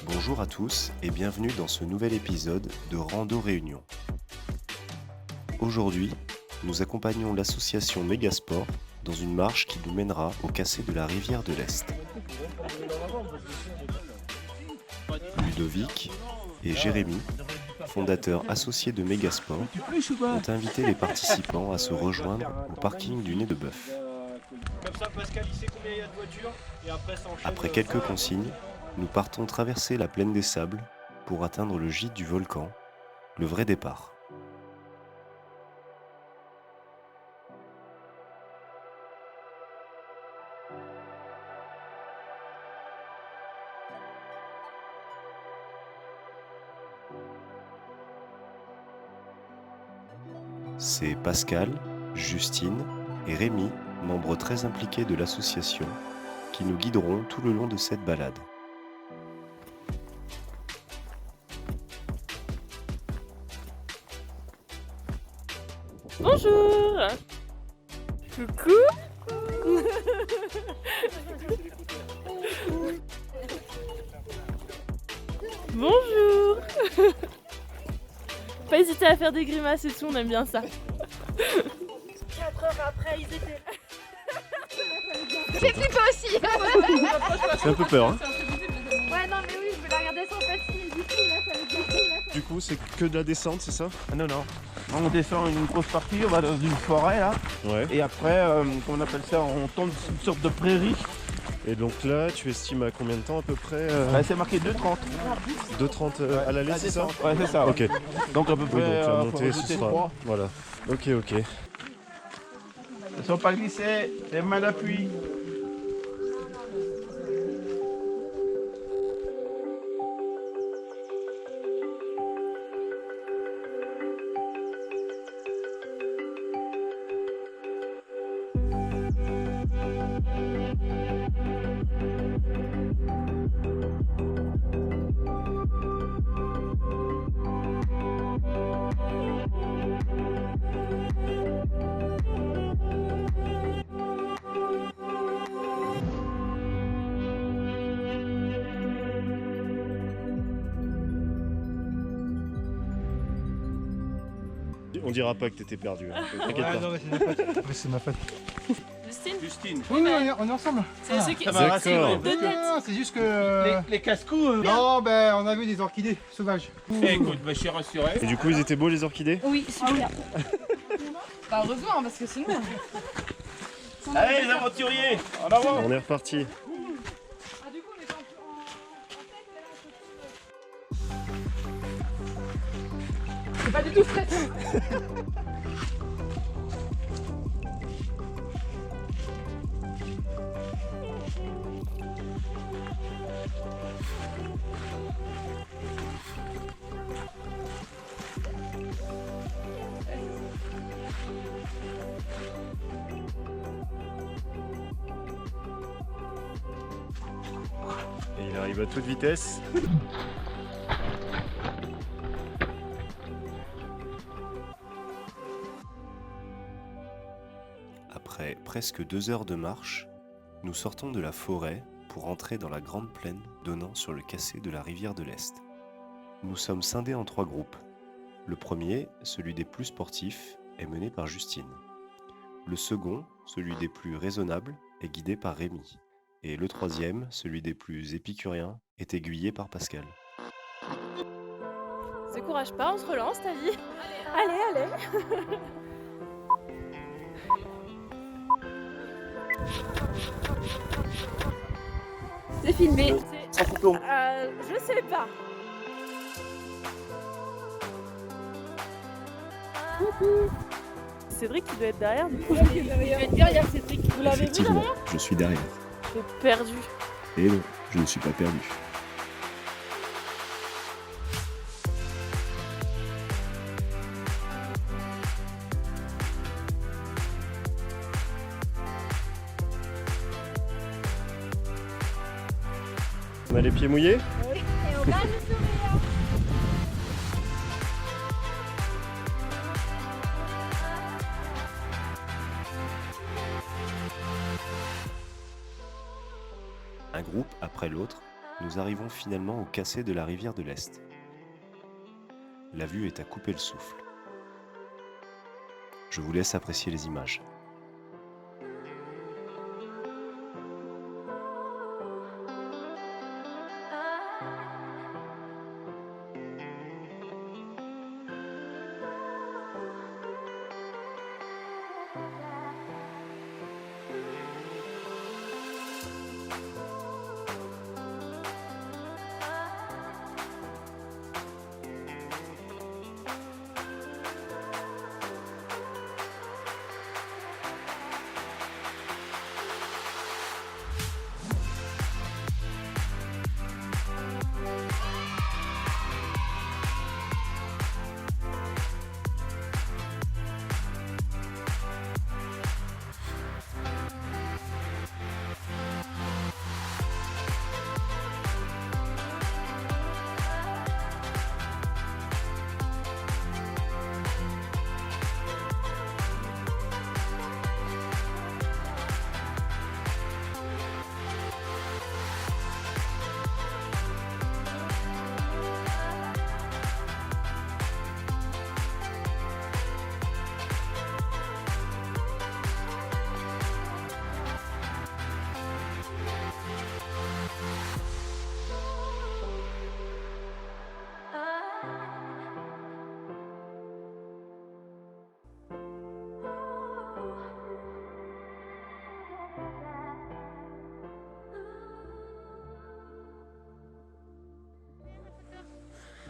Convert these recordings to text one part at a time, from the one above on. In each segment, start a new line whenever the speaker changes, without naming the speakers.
Bonjour à tous et bienvenue dans ce nouvel épisode de Rando Réunion. Aujourd'hui, nous accompagnons l'association Mégasport dans une marche qui nous mènera au cassé de la rivière de l'Est. Ludovic et Jérémy, fondateurs associés de Mégasport, ont invité les participants à se rejoindre au parking du Nez de Bœuf. Après quelques consignes, nous partons traverser la plaine des Sables pour atteindre le gîte du volcan, le vrai départ. C'est Pascal, Justine et Rémi, membres très impliqués de l'association, qui nous guideront tout le long de cette balade.
Bonjour. Coucou. Bonjour. Pas hésiter à faire des grimaces et tout, on aime bien ça. 4 heures après, ils étaient là.
J'ai flippé aussi.
C'est un peu peur, hein ?
Ouais, non, mais oui, je vais la regarder sans facile. Du coup, là, ça va être bien.
Du coup, c'est que de la descente, c'est ça ?
Ah non, non. On descend une grosse partie, on va dans une forêt là.
Ouais.
Et après, comment on appelle ça, on tombe sur une sorte de prairie.
Et donc là, tu estimes à combien de temps à peu près
C'est marqué 2,30.
2,30 à l'aller, c'est ça ?
Ouais, c'est ça.
Ok.
Donc à peu
Oui,
près,
donc la
faut
montée, ce
rajouter
sera...
3.
Voilà. Ok.
Ne sont pas glissés, les mains d'appui.
On dira pas que t'étais perdu. Hein. T'inquiète pas.
Non, mais c'est ma faute.
Justine.
Oui, on est ensemble.
C'est ceux qui
Ça
sont
va,
D'accord.
deux têtes.
Non, c'est juste que.
Les casse-cous.
Non, ben on a vu des orchidées sauvages.
Écoute, je suis rassuré.
Et du coup, ils étaient beaux les orchidées ?
Oui, super. Bah heureusement, parce que sinon...
Allez les aventuriers, en avant.
On est reparti.
C'est pas du tout frais.
Et il arrive à toute vitesse. Après presque 2 heures de marche, nous sortons de la forêt pour entrer dans la grande plaine donnant sur le cassé de la rivière de l'Est. Nous sommes scindés en 3 groupes. Le premier, celui des plus sportifs, est mené par Justine. Le second, celui des plus raisonnables, est guidé par Rémi. Et le troisième, celui des plus épicuriens, est aiguillé par Pascal.
Décourage pas, on se relance, ta vie. Allez. C'est filmé.
Sans couteau.
Je sais pas. Cédric, il doit être derrière. Du coup, je vais être derrière Cédric. Vous l'avez vu
Effectivement,
derrière?
je suis derrière.
J'ai perdu.
Et non, je ne suis pas perdu. On a les pieds mouillés?
Et on va le sourire.
Un groupe après l'autre, nous arrivons finalement au cassé de la rivière de l'Est. La vue est à couper le souffle. Je vous laisse apprécier les images.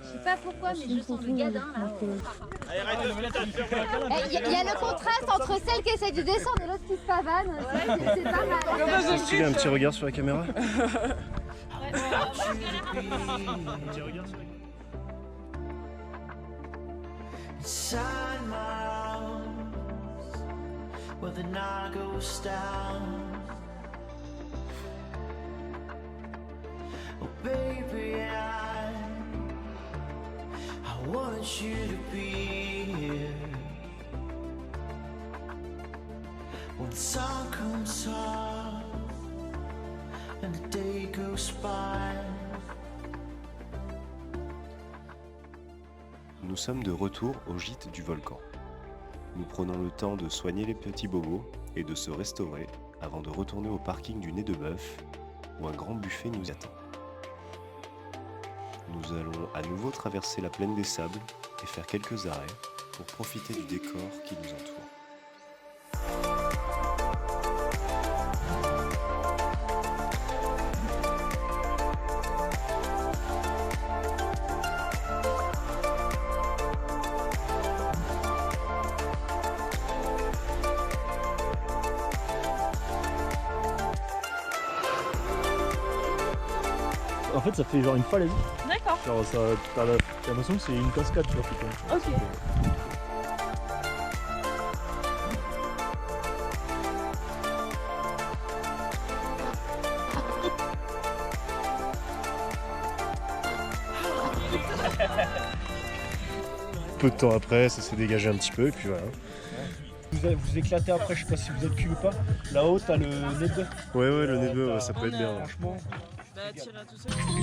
Je sais pas pourquoi, mais je sens le gadin là. Il y a le contraste entre celle qui essaie de descendre et l'autre qui se pavane. C'est pas mal.
Stylé, un petit regard sur la caméra.
Inside my arms, where the night goes down. Oh baby, I wanted you to be here. When the sun comes up and the day goes by.
Nous sommes de retour au gîte du volcan. Nous prenons le temps de soigner les petits bobos et de se restaurer avant de retourner au parking du Nez de Bœuf où un grand buffet nous attend. Nous allons à nouveau traverser la plaine des sables et faire quelques arrêts pour profiter du décor qui nous entoure.
En fait, ça fait genre une falaise.
D'accord.
Genre, ça, t'as l'impression que c'est une cascade, tu vois, qui tombe.
Ok.
Peu de temps après, ça s'est dégagé un petit peu et puis voilà.
Vous éclatez après, je sais pas si vous êtes cul ou pas. Là-haut, t'as le nez de bœuf.
Ouais, le nez de bœuf, ça peut être bien.
Franchement,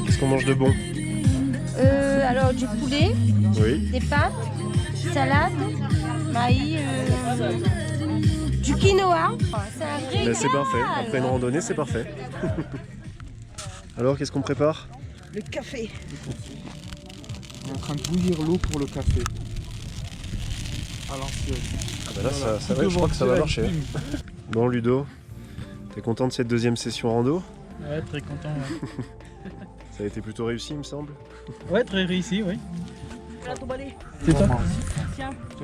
Qu'est-ce qu'on mange de bon?
Alors du poulet,
Oui.
des pâtes, salade, maïs, du quinoa. C'est un régal.
Ben, c'est parfait. Après une randonnée, c'est parfait. Alors, qu'est-ce qu'on prépare?
Le café.
On est en train de bouillir l'eau pour le café. À l'ancienne.
Ah bah là, ça va, je crois que ça va marcher. Bon, Ludo, t'es content de cette deuxième session rando?
ouais, très content. Ouais.
Ça a été plutôt réussi, il me semble.
Ouais, très réussi, oui.
C'est top.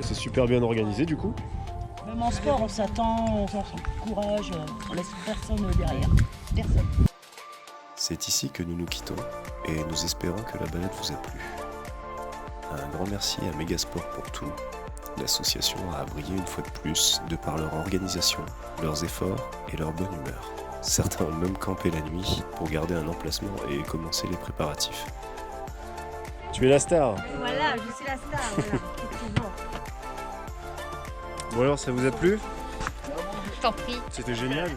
C'est super bien organisé du coup.
Même en sport, on s'attend, on s'encourage, on laisse personne derrière. Personne.
C'est ici que nous nous quittons et nous espérons que la balade vous a plu. Un grand merci à Megasport pour tout. L'association a brillé une fois de plus de par leur organisation, leurs efforts et leur bonne humeur. Certains ont même campé la nuit pour garder un emplacement et commencer les préparatifs. Tu es la star.
Voilà, je suis la star, voilà, effectivement.
Bon alors, ça vous a plu?
Je t'en prie.
C'était génial.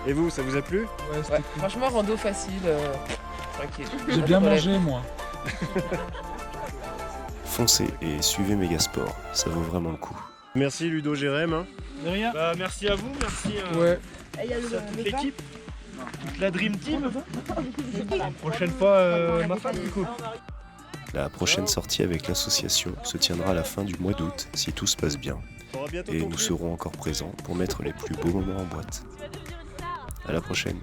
Et vous, ça vous a plu?
Ouais, c'était cool.
Franchement, rando facile, tranquille.
J'ai bien mangé, moi.
Foncez et suivez Megasport, ça vaut vraiment le coup. Merci Ludo Jérém. Hein.
De rien. Bah, merci à vous, merci
Ouais.
à toute l'équipe, toute la Dream Team. La prochaine fois, ma femme du coup.
La prochaine sortie avec l'association se tiendra à la fin du mois d'août, si tout se passe bien. Et nous serons encore présents pour mettre les plus beaux moments en boîte. À la prochaine.